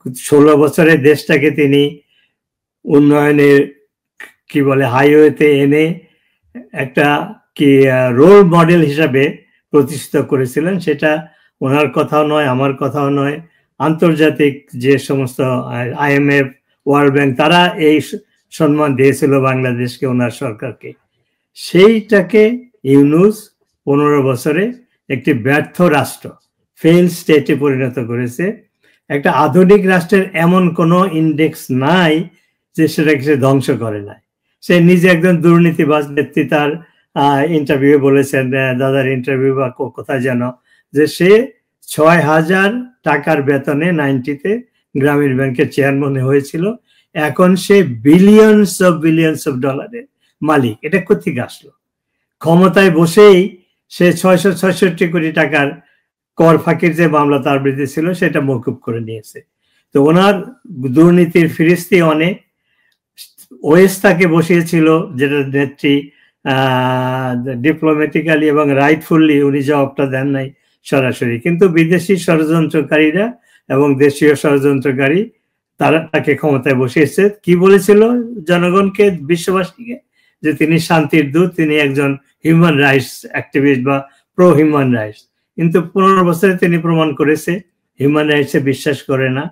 16 বছরে দেশটাকে তিনি উন্নয়নের কি বলে হাইওয়েতে এনে একটা কি রোল মডেল হিসাবে প্রতিষ্ঠিত করেছিলেন। সেটা ওনার কথাও নয়, আমার কথাও নয়, আন্তর্জাতিক যে সমস্ত IMF, ওয়ার্ল্ড ব্যাংক, তারা এই সম্মান দিয়েছিল বাংলাদেশকে, ওনার সরকারকে। সেইটাকে ইউনূস 15 বছরে একটি ব্যর্থ রাষ্ট্র, ফেইল স্টেটে পরিণত করেছে। একটা আধুনিক রাষ্ট্রের এমন কোনো ইন্ডেক্স নাই যে সেটাকে সে ধ্বংস করে নাই। সে নিজে একজন দুর্নীতিবাজ নেত্রী, তার ইন্টারভিউ বলেছেন, দাদার ইন্টারভিউ বা কোথায় যেন, যে সে 6,000 টাকার বেতনে 90-তে গ্রামীণ ব্যাংকের চেয়ারম্যান হয়েছিল। এখন সে বিলিয়নস অফ ডলারের মালিক। এটা কোথেকে আসলো? ক্ষমতায় বসেই সে 666 কোটি টাকার কর ফাঁকির যে মামলা তার বিরুদ্ধে ছিল সেটা মওকুফ করে নিয়েছে। তো ওনার দুর্নীতির ফিরিস্তি অনেক। ওএস তাকে বসিয়েছিল, যেটা নেত্রী ডিপ্লোম্যাটিক্যালি এবং রাইটফুলি উনি জবাবটা দেন নাই সরাসরি, কিন্তু বিদেশি ষড়যন্ত্রকারীরা এবং দেশীয় ষড়যন্ত্রকারী তারা তাকে ক্ষমতায় বসিয়েছে। কি বলেছিল জনগণকে, বিশ্ববাসীকে? যে তিনি শান্তির দূত, তিনি একজন হিউম্যান রাইটস অ্যাক্টিভিস্ট বা প্রো হিউম্যান রাইটস। কিন্তু 15 বছরে তিনি প্রমাণ করেছে হিউম্যান রাইটসে বিশ্বাস করে না।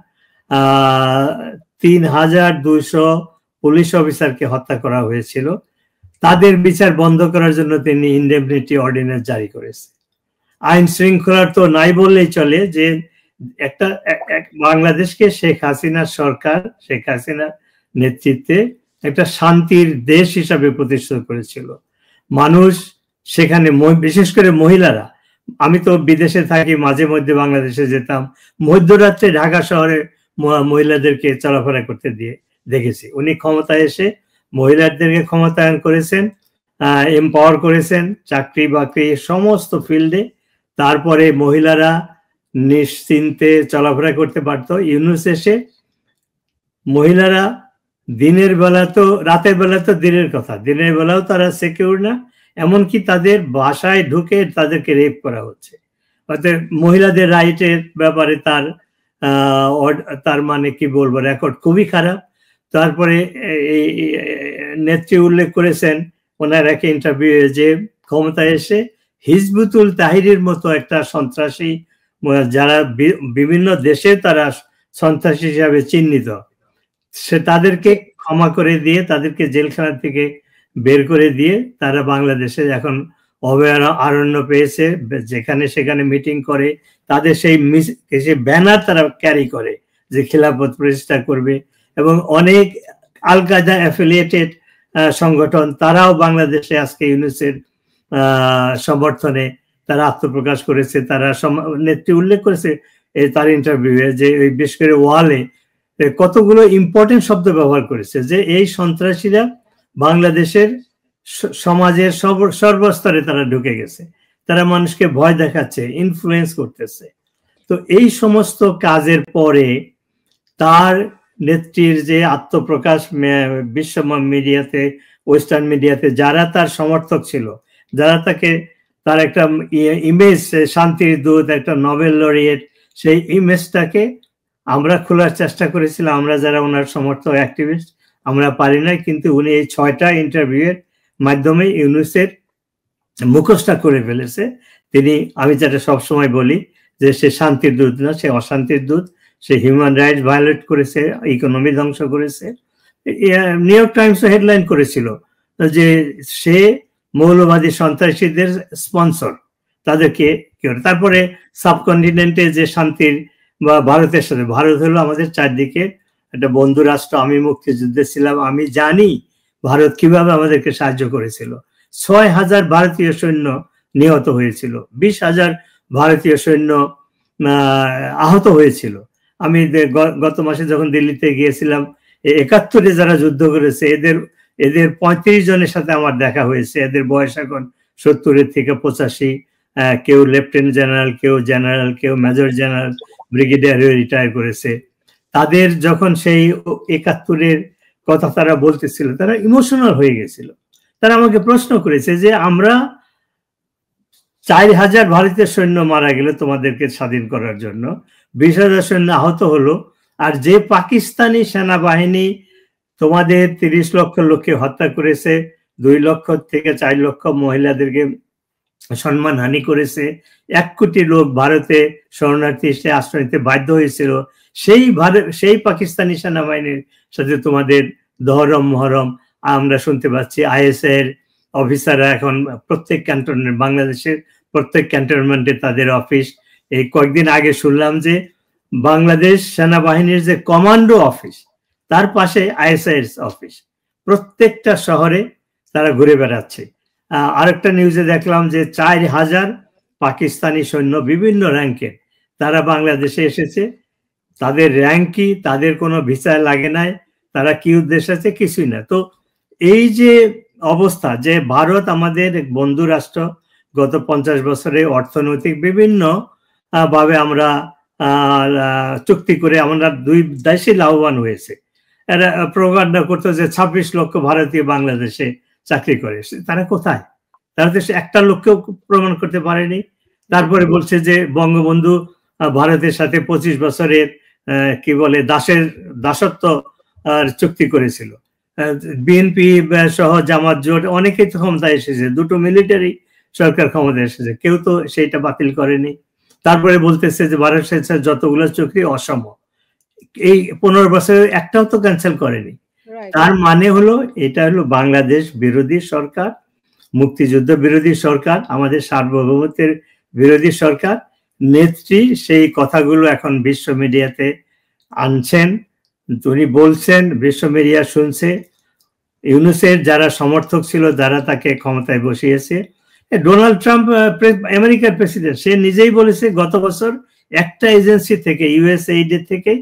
3,200 পুলিশ অফিসারকে হত্যা করা হয়েছিল, তাদের বিচার বন্ধ করার জন্য তিনি ইনডেমনিটি অর্ডিন্যান্স জারি করেছে। আইন শৃঙ্খলার তো নাই বললেই চলে, যে একটা বাংলাদেশকে শেখ হাসিনার সরকার, শেখ হাসিনার নেতৃত্বে একটা শান্তির দেশ হিসাবে প্রতিষ্ঠিত করেছিল। মানুষ সেখানে, বিশেষ করে মহিলারা, আমি তো বিদেশে থাকি, মাঝে মধ্যে বাংলাদেশে যেতাম, মধ্যরাত্রে ঢাকা শহরে মহিলাদেরকে চলাফেরা করতে দিয়ে দেখেছি। উনি ক্ষমতায় এসে মহিলাদেরকে ক্ষমতায়ন করেছেন, এম্পাওয়ার করেছেন চাকরি বাকরি সমস্ত ফিল্ডে। তারপরে মহিলারা নিশ্চিন্তে চলাফেরা করতে পারত। ইউনূস এসে মহিলারা দিনের বেলা তো, রাতের বেলা তো দিনের কথা, দিনের বেলাও তারা সিকিউর না, এমনকি তাদের বাসায় ঢুকে তাদেরকে রেপ করা হচ্ছে। অর্থাৎ মহিলাদের রাইটের ব্যাপারে তার মানে কি বলবো, রেকর্ড খুবই খারাপ। তারপরে নেত্রী উল্লেখ করেছেন ওনার এক ইন্টারভিউ, যে ক্ষমতায় এসে হিজবুতুল তাহরির মতো একটা সন্ত্রাসী, যারা বিভিন্ন দেশে তারা সন্ত্রাসী হিসাবে চিহ্নিত, সে তাদেরকে ক্ষমা করে দিয়ে, তাদেরকে জেলখানা থেকে বের করে দিয়ে তারা বাংলাদেশে এখন অভয়ারণ্য পেয়েছে, যেখানে সেখানে মিটিং করে, তাদের সেই ব্যানার তারা ক্যারি করে যে খিলাফত প্রতিষ্ঠা করবে। এবং অনেক আল কায়দা অ্যাফিলিয়েটেড সংগঠন, তারাও বাংলাদেশে আজকে ইউনূসের সমর্থনে তারা আত্মপ্রকাশ করেছে। তারা নেত্রী উল্লেখ করেছে তার ইন্টারভিউয়ে, যে বিশেষ করে ওয়ালে কতগুলো ইম্পর্টেন্ট শব্দ ব্যবহার করেছে, যে এই সন্ত্রাসীরা বাংলাদেশের সমাজের সর্বস্তরে তারা ঢুকে গেছে, তারা মানুষকে ভয় দেখাচ্ছে, ইনফ্লুয়েন্স করতেছে। তো এই সমস্ত কাজের পরে তার নেত্রীর যে আত্মপ্রকাশ বিশ্ব মিডিয়াতে, ওয়েস্টার্ন মিডিয়াতে, যারা তার সমর্থক ছিল, যারা তার একটা ইমেজ, শান্তির দূত, একটা নোবেল লরিয়েট, সেই ইমেজটাকে আমরা খোলার চেষ্টা করেছিলাম, আমরা যারা ওনার সমর্থক অ্যাক্টিভিস্ট, আমরা পারি নাই। কিন্তু উনি এই 6টা ইন্টারভিউয়ের মাধ্যমে ইউনূসের মুখোশটা করে ফেলেছে। তিনি, আমি যেটা সবসময় বলি, যে সে শান্তির দূত না, সে অশান্তির দূত। সে হিউম্যান রাইটস ভায়োলেট করেছে, ইকোনমি ধ্বংস করেছে। নিউ ইয়র্ক টাইমস হেডলাইন করেছিল যে সে মৌলবাদী সন্ত্রাসীদের স্পন্সর, তাদেরকে। তারপরে সাবকন্টিনেন্টে যে শান্তির বা ভারতের সাথে, ভারত হলো আমাদের চারদিকে একটা বন্ধু রাষ্ট্র। আমি মুক্তিযুদ্ধে ছিলাম, আমি জানি ভারত কিভাবে আমাদেরকে সাহায্য করেছিল। 6,000 ভারতীয় সৈন্য নিহত হয়েছিল, 20,000 ভারতীয় সৈন্য আহত হয়েছিল। আমি গত মাসে যখন দিল্লিতে গিয়েছিলাম, 71-এ যারা যুদ্ধ করেছে এদের 35 জনের সাথে আমার দেখা হয়েছে। এদের বয়স এখন 70 থেকে 85, কেউ লেফটেন্যান্ট জেনারেল, কেউ জেনারেল, কেউ মেজর জেনারেল, ব্রিগেডিয়ার হয়ে রিটায়ার করেছে। তাদের যখন সেই 71-এর কথা তারা বলতেছিল, তারা ইমোশনাল হয়ে গেছিল। তারা আমাকে প্রশ্ন করেছে যে আমরা 4,000 ভারতীয় সৈন্য মারা গেল তোমাদেরকে স্বাধীন করার জন্য, 20,000 সৈন্য আহত হলো, আর যে পাকিস্তানি সেনাবাহিনী তোমাদের 30 লক্ষ লোককে হত্যা করেছে, 2 লক্ষ থেকে 4 লক্ষ মহিলাদেরকে সম্মানহানি করেছে, 1 কোটি লোক ভারতে শরণার্থী এসে আশ্রয় নিতে বাধ্য হয়েছিল, সেই পাকিস্তানি সেনাবাহিনীর সাথে তোমাদের দহরম মহরম আমরা শুনতে পাচ্ছি। আইএসএর অফিসাররা এখন প্রত্যেক ক্যান্টনমেন্ট, বাংলাদেশের প্রত্যেক ক্যান্টনমেন্টে তাদের অফিস। এই কয়েকদিন আগে শুনলাম যে বাংলাদেশ সেনাবাহিনীর যে কমান্ডো অফিস তার পাশে আইএসআইয়ের অফিস, প্রত্যেকটা শহরে তারা ঘুরে বেড়াচ্ছে। আরেকটা নিউজে দেখলাম যে 4000 পাকিস্তানি সৈন্য বিভিন্ন র্যাঙ্কের তারা বাংলাদেশে এসেছে। তাদের র্যাঙ্ক কি, তাদের কোনো ভিসা লাগে নাই, তারা কি উদ্দেশ্য আছে, কিছুই না। তো এই যে অবস্থা, যে ভারত আমাদের বন্ধু রাষ্ট্র, গত 50 বছরে অর্থনৈতিক বিভিন্ন ভাবে আমরা চুক্তি করে আমরা 2 দেশই লাভবান হয়েছে। এরা প্রোপাগান্ডা করতো যে 26 লক্ষ ভারতীয় বাংলাদেশে চাকরি করে, তারা কোথায়? তারা তো একটা লোককেও প্রমাণ করতে পারেনি। তারপরে বলছে যে বঙ্গবন্ধু ভারতের সাথে 25 বছরের কি বলে দাসত্ব চুক্তি করেছিল। বিএনপি সহ জামাত জোট অনেকেই তো ক্ষমতায় এসেছে, 2টো মিলিটারি সরকার ক্ষমতায় এসেছে, কেউ তো সেইটা বাতিল করেনি। তারপরে বলতেছে যে ভারত সরকার যতগুলো চুক্তি অসম, এই 15 বছরে একটাও তো ক্যান্সেল করেনি। তার মানে হলো এটা হলো বাংলাদেশ বিরোধী সরকার, মুক্তিযুদ্ধ বিরোধী সরকার, আমাদের সার্বভৌমত্বের বিরোধী সরকার। নেত্রী সেই কথাগুলো এখন বিশ্ব মিডিয়াতে আনছেন, তিনি বলছেন, বিশ্ব মিডিয়া শুনছে। ইউনূসের যারা সমর্থক ছিল, যারা তাকে ক্ষমতায় বসিয়েছে, ডোনাল্ড ট্রাম্প আমেরিকার প্রেসিডেন্ট, সে নিজেই বলেছে গত বছর একটা এজেন্সি থেকে, ইউএসএইড থেকে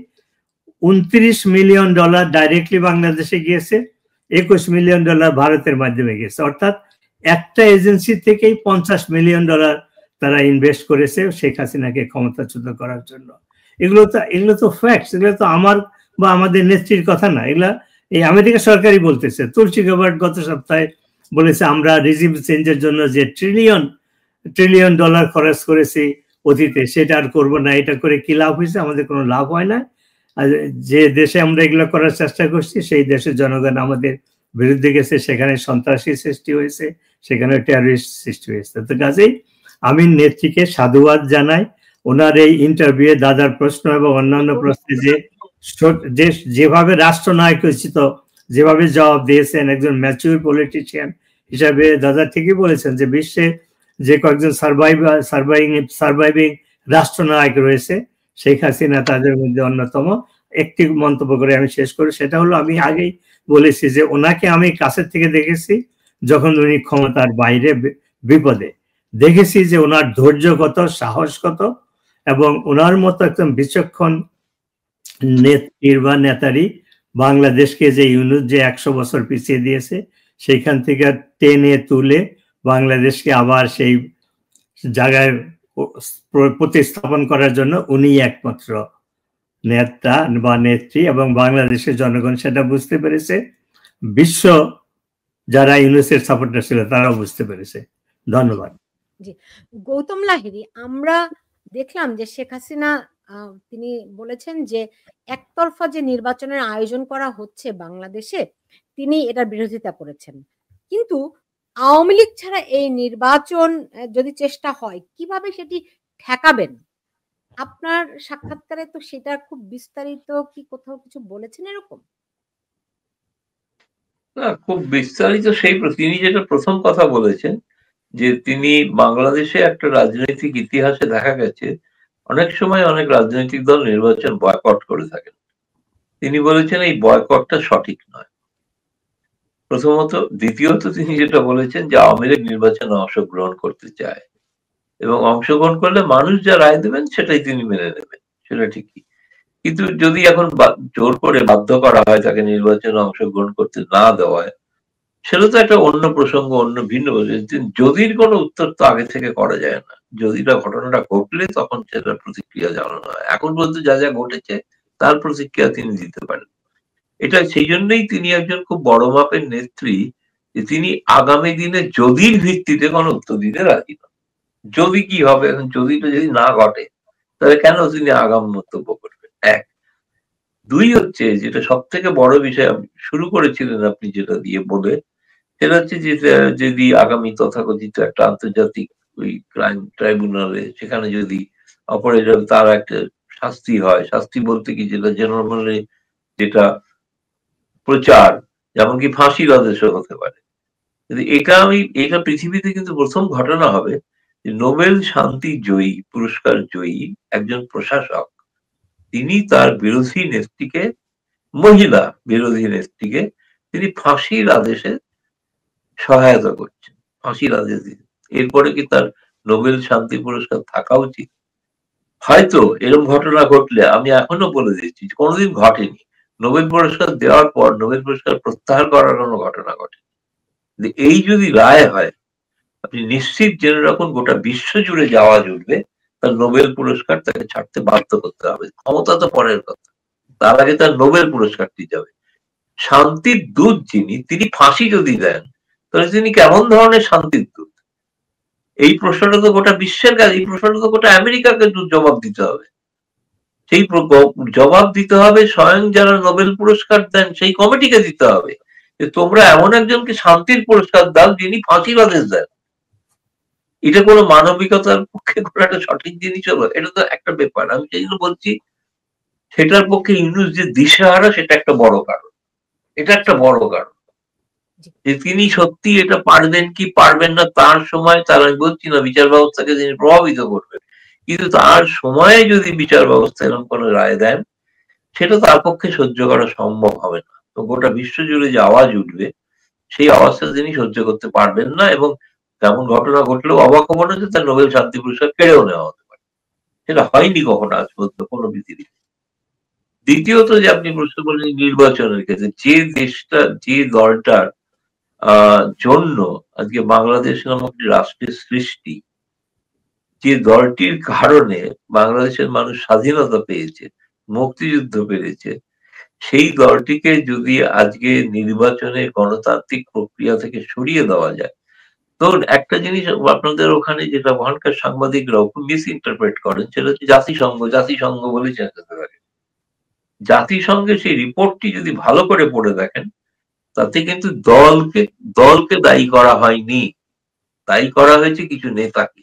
$29 মিলিয়ন ডাইরেক্টলি বাংলাদেশে গিয়েছে, $21 মিলিয়ন ভারতের মাধ্যমে গেছে। অর্থাৎ একটা এজেন্সি থেকেই $50 মিলিয়ন তারা ইনভেস্ট করেছে শেখ হাসিনাকে ক্ষমতাচ্যুত করার জন্য। এগুলো তো ফ্যাক্টস, এগুলো তো আমার বা আমাদের নেত্রীর কথা না, এগুলা এই আমেরিকা সরকারই বলতেছে। তুলসী গাবার্ড গত সপ্তাহে বলেছে আমরা রিজিম চেঞ্জের জন্য যে ট্রিলিয়ন ডলার খরচ করেছি অতীতে, সেটা আর করবো না। এটা করে কি লাভ হয়েছে? আমাদের কোনো লাভ হয় না। যে দেশে আমরা এগুলো করার চেষ্টা করছি সেই দেশের জনগণ আমাদের বিরুদ্ধে গেছে, সেখানে সন্ত্রাসী সৃষ্টি হয়েছে, সেখানে টেররিস্ট সৃষ্টি হয়েছে। তো কাজেই আমি নেত্রীকে সাধুবাদ জানাই। ওনার এই ইন্টারভিউ, দাদার প্রশ্ন এবং অন্যান্য প্রশ্নে যেভাবে রাষ্ট্রনায়ক উচিত যেভাবে জবাব দিয়েছেন, একজন ম্যাচিউর পলিটিশিয়ান হিসাবে দাদা ঠিকই বলেছেন যে বিশ্বে যে কয়েকজন সার্ভাইভিং রাষ্ট্রনায়ক রয়েছে, শেখ হাসিনা তাদের মধ্যে অন্যতম। একটি মন্তব্য করে আমি শেষ করি, সেটা হলো আমি আগেই বলেছি যে ওনাকে আমি কাছের থেকে দেখেছি যখন উনি ক্ষমতার বাইরে বিপদে, দেখেছি যে ওনার ধৈর্য কত, সাহস কত, এবং ওনার মতো একদম বিচক্ষণ নেতারই বাংলাদেশকে যে ইউনূস যে 100 বছর পিছিয়ে দিয়েছে, সেইখান থেকে টেনে তুলে বাংলাদেশকে আবার সেই জায়গায় প্রতিস্থাপন করার জন্য উনি একমাত্র নেতা বা নেত্রী, এবং বাংলাদেশের জনগণ সেটা বুঝতে পেরেছে। বিশ্ব যারা ইউনূসের সাপোর্টার ছিল তারাও বুঝতে পেরেছে। ধন্যবাদ। জি, গৌতম লাহিড়ী, আমরা দেখলাম যে শেখ হাসিনা তিনি বলেছেন যে একতরফা যে নির্বাচনের আয়োজন করা হচ্ছে বাংলাদেশে, তিনি এটার বিরোধিতা করেছেন। কিন্তু আওয়ামী লীগ ছাড়া এই নির্বাচন যদি চেষ্টা হয়, কিভাবে সেটি ঠেকাবেন? আপনার সাক্ষাৎকারে তো সেটা খুব বিস্তারিত কি কোথাও কিছু বলেছেন এরকম? না, খুব বিস্তারিত তিনি যেটা প্রথম কথা বলেছেন যে তিনি বাংলাদেশে একটা রাজনৈতিক ইতিহাসে দেখা গেছে অনেক সময় অনেক রাজনৈতিক দল নির্বাচন বয়কট করে থাকেন। তিনি বলেছেন এই বয়কটটা সঠিক নয়, প্রথমত। দ্বিতীয়ত তিনি যেটা বলেছেন যে আওয়ামী লীগ নির্বাচনে অংশগ্রহণ করতে চায় এবং অংশগ্রহণ করলে মানুষ যা রায় দেবেন সেটাই তিনি মেনে নেবেন, সেটা ঠিকই। কিন্তু যদি এখন জোর করে বাধ্য করা হয় তাকে নির্বাচনে অংশগ্রহণ করতে না দেওয়ায়, সেটা তো একটা অন্য প্রসঙ্গ, অন্য ভিন্ন। যদির কোনো উত্তর তো আগে থেকে করা যায় না, যদিটা ঘটনাটা ঘটলে তখন সেটার প্রতিক্রিয়া জানানো হয়। এখন পর্যন্ত যা যা ঘটেছে তার প্রতিক্রিয়া তিনি দিতে পারেন। এটা সেই জন্যই তিনি একজন খুব বড় মাপের নেত্রী, যে তিনি আগামী দিনে যদির ভিত্তিতে কোনো উত্তর দিতে রাজি নন। যদি কি হবে, এখন যদিটা যদি না ঘটে তাহলে কেন তিনি আগাম মন্তব্য করবেন? এক। দুই হচ্ছে যেটা সব থেকে বড় বিষয় শুরু করেছিলেন আপনি যেটা দিয়ে বলে, সেটা হচ্ছে যে যদি আগামী তথাকথিত একটা আন্তর্জাতিক ওই ক্রাইম ট্রাইব্যুনালে সেখানে যদি অপরাধীরা তার একটা শাস্তি হয়, শাস্তি বলতে কি যেটা জেনারেলি যেটা প্রচার, যেমন কি ফাঁসির আদেশও হতে পারে। কিন্তু এটা পৃথিবীতে কিন্তু প্রথম ঘটনা হবে যে নোবেল শান্তি জয়ী পুরস্কার জয়ী একজন প্রশাসক তিনি তার বিরোধী নেত্রীকে, মহিলা বিরোধী নেত্রীকে তিনি ফাঁসির আদেশে সহায়তা করছেন, ফাঁসির আদেশ দিতে। এরপরে কি তার নোবেল শান্তি পুরস্কার থাকা উচিত? হয়তো এরকম ঘটনা ঘটলে আমি এখনো বলে দিচ্ছি কোনোদিন ঘটেনি। নোবেল পুরস্কার দেওয়ার পর নোবেল পুরস্কার প্রত্যাহার করার কোনো ঘটনা ঘটে। এই যদি রায় হয় আপনি নিশ্চিত জেনে রাখুন গোটা বিশ্ব জুড়ে যাওয়া জুড়বে তার নোবেল পুরস্কার তাকে ছাড়তে বাধ্য করতে হবে। ক্ষমতা তো পরের কথা, তার আগে তার নোবেল পুরস্কারটি যাবে। শান্তির দূত যিনি, তিনি ফাঁসি যদি দেন তাহলে তিনি কেমন ধরনের শান্তির দূত? এই প্রশ্নটা তো গোটা বিশ্বের কাছে, এই প্রশ্নটা তো গোটা আমেরিকাকে জবাব দিতে হবে। সেই জবাব দিতে হবে স্বয়ং যারা নোবেল পুরস্কার দেন সেই কমিটিকে দিতে হবে যে তোমরা এমন একজনকে শান্তির পুরস্কার দাও যিনি ফাঁসির আদেশ দেন। এটা কোনো মানবিকতার পক্ষে কোনো একটা সঠিক জিনিস হলো? এটা তো একটা ব্যাপার। আমি সেই জন্য বলছি সেটার পক্ষে ইউনূস যে দিশেহারা সেটা একটা বড় কারণ। এটা একটা বড় কারণ যে তিনি সত্যি এটা পারবেন কি পারবেন না তার সময়, তার আমি বলছি না বিচার ব্যবস্থাকে তিনি প্রভাবিত করবেন, কিন্তু তার সময়ে যদি বিচার ব্যবস্থা এরকম কোনো রায় দেন সেটা তার পক্ষে সহ্য করা সম্ভব হবে না। তো গোটা বিশ্ব জুড়ে যে আওয়াজ উঠবে সেই আওয়াজটা তিনি সহ্য করতে পারবেন না, এবং তেমন ঘটনা ঘটলেও অবাক হবো না যে তার নোবেল শান্তি পুরস্কার কেড়েও নেওয়া হতে পারে। সেটা হয়নি কখনো আজ পর্যন্ত কোনো পৃথিবীতে। দ্বিতীয়ত যে আপনি প্রশ্ন করলেন নির্বাচনের ক্ষেত্রে, যে দেশটা যে দলটার জন্য আজকে বাংলাদেশ নামক একটি রাষ্ট্রের সৃষ্টি, যে দলটির কারণে বাংলাদেশের মানুষ স্বাধীনতা পেয়েছে, মুক্তিযুদ্ধ পেরেছে, সেই দলটিকে যদি আজকে নির্বাচনের গণতান্ত্রিক প্রক্রিয়া থেকে সরিয়ে দেওয়া যায়, তো একটা জিনিস আপনাদের ওখানে যেটা ওখানকার সাংবাদিকরাও খুব মিস ইন্টারপ্রেট করেন সেটা হচ্ছে জাতিসংঘ বলে চেঁচাতে থাকে। জাতিসংঘের সেই রিপোর্টটি যদি ভালো করে পড়ে দেখেন তাতে কিন্তু দলকে দায়ী করা হয়নি, দায়ী করা হয়েছে কিছু নেতাকে।